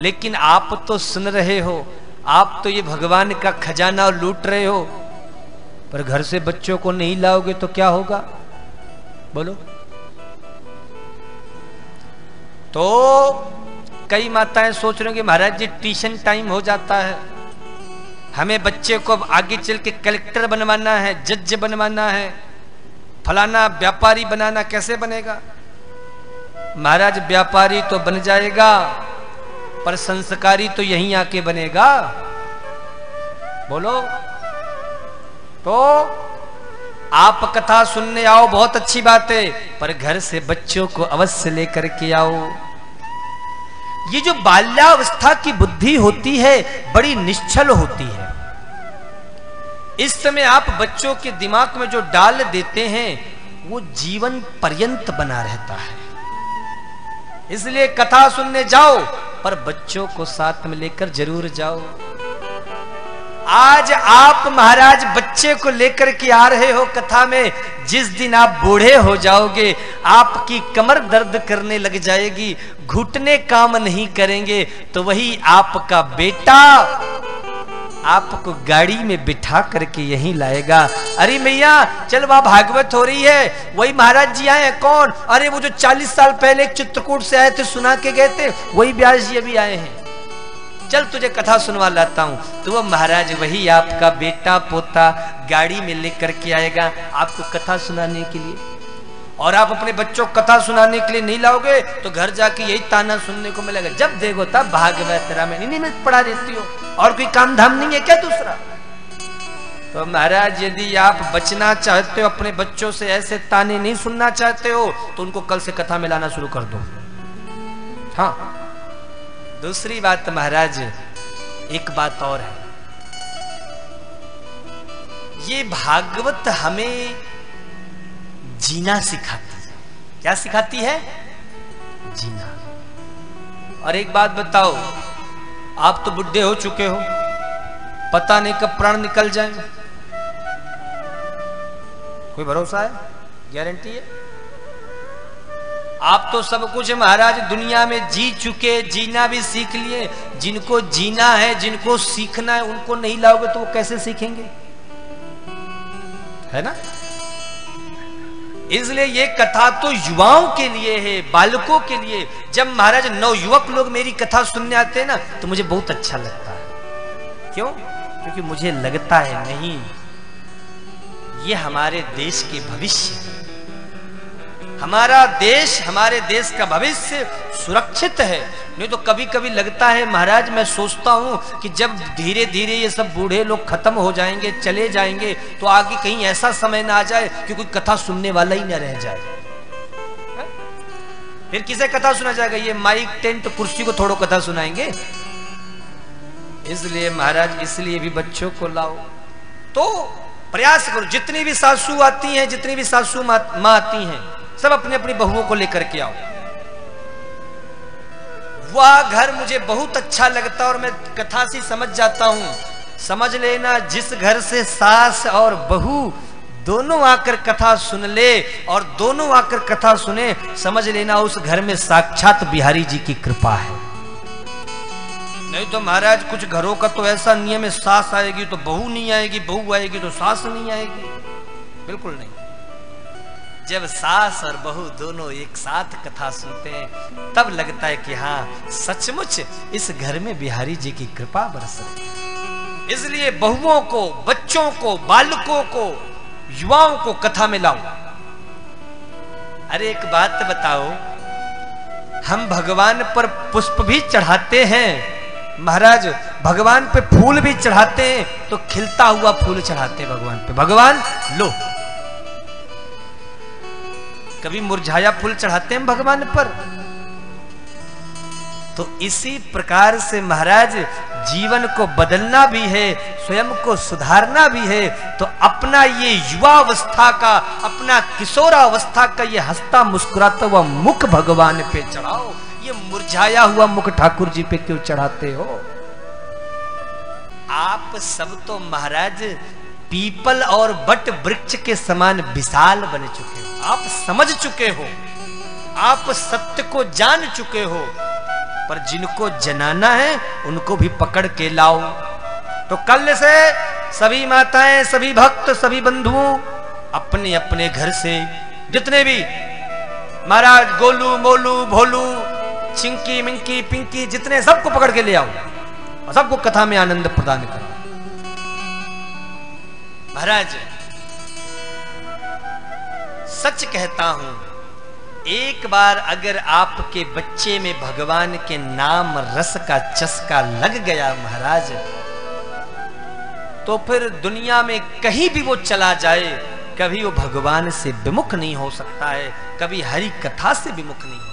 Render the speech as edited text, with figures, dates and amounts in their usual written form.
लेकिन आप तो सुन रहे हो, आप तो ये भगवान का खजाना लूट रहे हो, पर घर से बच्चों को नहीं लाओगे तो क्या होगा बोलो। तो कई माताएं सोच रही कि महाराज जी ट्यूशन टाइम हो जाता है, हमें बच्चे को अब आगे चल के कलेक्टर बनवाना है, जज बनवाना है, फलाना व्यापारी बनाना, कैसे बनेगा। महाराज व्यापारी तो बन जाएगा पर संस्कारी तो यहीं आके बनेगा बोलो। तो आप कथा सुनने आओ बहुत अच्छी बात है, पर घर से बच्चों को अवश्य लेकर के आओ। ये जो बाल्यावस्था की बुद्धि होती है बड़ी निश्चल होती है। इस समय आप बच्चों के दिमाग में जो डाल देते हैं वो जीवन पर्यंत बना रहता है। इसलिए कथा सुनने जाओ पर बच्चों को साथ में लेकर जरूर जाओ। आज आप महाराज बच्चे को लेकर के आ रहे हो कथा में, जिस दिन आप बूढ़े हो जाओगे आपकी कमर दर्द करने लग जाएगी, घुटने काम नहीं करेंगे, तो वही आपका बेटा आपको गाड़ी में बिठा करके यहीं लाएगा। अरे मैया चल वहां भागवत हो रही है, वही महाराज जी आए हैं। कौन? अरे वो जो 40 साल पहले एक चित्रकूट से आए थे, सुना के गए थे, वही व्यास जी अभी आए हैं, चल तुझे कथा सुनवा लाता हूं। तो वो महाराज वही आपका बेटा पोता गाड़ी में लेकर के आएगा आपको कथा सुनाने के लिए। और आप अपने बच्चों को कथा सुनाने के लिए नहीं लाओगे तो घर जाके यही ताना सुनने को मिलेगा, जब देखो तब भागवत रामायण इन्हीं में पढ़ा देती हो, और कोई काम धाम नहीं है क्या दूसरा। तो महाराज यदि आप बचना चाहते हो, अपने बच्चों से ऐसे ताने नहीं सुनना चाहते हो, तो उनको कल से कथा में लाना शुरू कर दो। हाँ, दूसरी बात महाराज एक बात और है, ये भागवत हमें जीना सिखाती है। क्या सिखाती है? जीना। और एक बात बताओ, आप तो बुढ़े हो चुके हो, पता नहीं कब प्राण निकल जाए, कोई भरोसा है? गारंटी है? आप तो सब कुछ महाराज दुनिया में जी चुके, जीना भी सीख लिए। जिनको जीना है, जिनको सीखना है, उनको नहीं लाओगे तो वो कैसे सीखेंगे, है ना। इसलिए ये कथा तो युवाओं के लिए है, बालकों के लिए। जब महाराज नवयुवक लोग मेरी कथा सुनने आते हैं ना तो मुझे बहुत अच्छा लगता है। क्यों? क्योंकि मुझे लगता है नहीं, ये हमारे देश के भविष्य है, हमारा देश, हमारे देश का भविष्य सुरक्षित है। नहीं तो कभी कभी लगता है महाराज, मैं सोचता हूं कि जब धीरे धीरे ये सब बूढ़े लोग खत्म हो जाएंगे, चले जाएंगे, तो आगे कहीं ऐसा समय ना आ जाए कि कोई कथा सुनने वाला ही ना रह जाए। फिर किसे कथा सुना जाएगा? ये माइक टेंट कुर्सी को थोड़ो कथा सुनाएंगे। इसलिए महाराज, इसलिए भी बच्चों को लाओ। तो प्रयास करो, जितनी भी सासू आती हैं, जितनी भी सासू माँ आती हैं, सब अपनी अपनी बहुओं को लेकर के आओ। वह घर मुझे बहुत अच्छा लगता और मैं कथा से समझ जाता हूं। समझ लेना, जिस घर से सास और बहू दोनों आकर कथा सुन ले और दोनों आकर कथा सुने, समझ लेना उस घर में साक्षात बिहारी जी की कृपा है। नहीं तो महाराज कुछ घरों का तो ऐसा नियम है, सास आएगी तो बहू नहीं आएगी, बहू आएगी तो सास नहीं आएगी। बिल्कुल नहीं। जब सास और बहू दोनों एक साथ कथा सुनते हैं तब लगता है कि हाँ सचमुच इस घर में बिहारी जी की कृपा बरस रही है। इसलिए बहुओं को, बच्चों को, बालकों को, युवाओं को कथा में लाओ। अरे एक बात बताओ, हम भगवान पर पुष्प भी चढ़ाते हैं महाराज, भगवान पे फूल भी चढ़ाते हैं, तो खिलता हुआ फूल चढ़ाते हैं भगवान पे। भगवान लो, कभी मुरझाया फूल चढ़ाते हैं भगवान पर। तो इसी प्रकार से महाराज जीवन को बदलना भी है, स्वयं को सुधारना भी है। तो अपना ये युवावस्था का, अपना किशोरावस्था का ये हंसता मुस्कुराता हुआ मुख भगवान पे चढ़ाओ। ये मुरझाया हुआ मुख ठाकुर जी पे क्यों चढ़ाते हो? आप सब तो महाराज पीपल और बट वृक्ष के समान विशाल बन चुके हो। आप समझ चुके हो, आप सत्य को जान चुके हो। पर जिनको जनाना है उनको भी पकड़ के लाओ। तो कल से सभी माताएं, सभी भक्त, सभी बंधुओं अपने अपने घर से जितने भी महाराज गोलू, मोलू, भोलू, चिंकी, मिंकी, पिंकी, जितने सबको पकड़ के ले आओ और सबको कथा में आनंद प्रदान करो। महाराज सच कहता हूं, एक बार अगर आपके बच्चे में भगवान के नाम रस का चस्का लग गया महाराज, तो फिर दुनिया में कहीं भी वो चला जाए, कभी वो भगवान से विमुख नहीं हो सकता है, कभी हरि कथा से विमुख नहीं।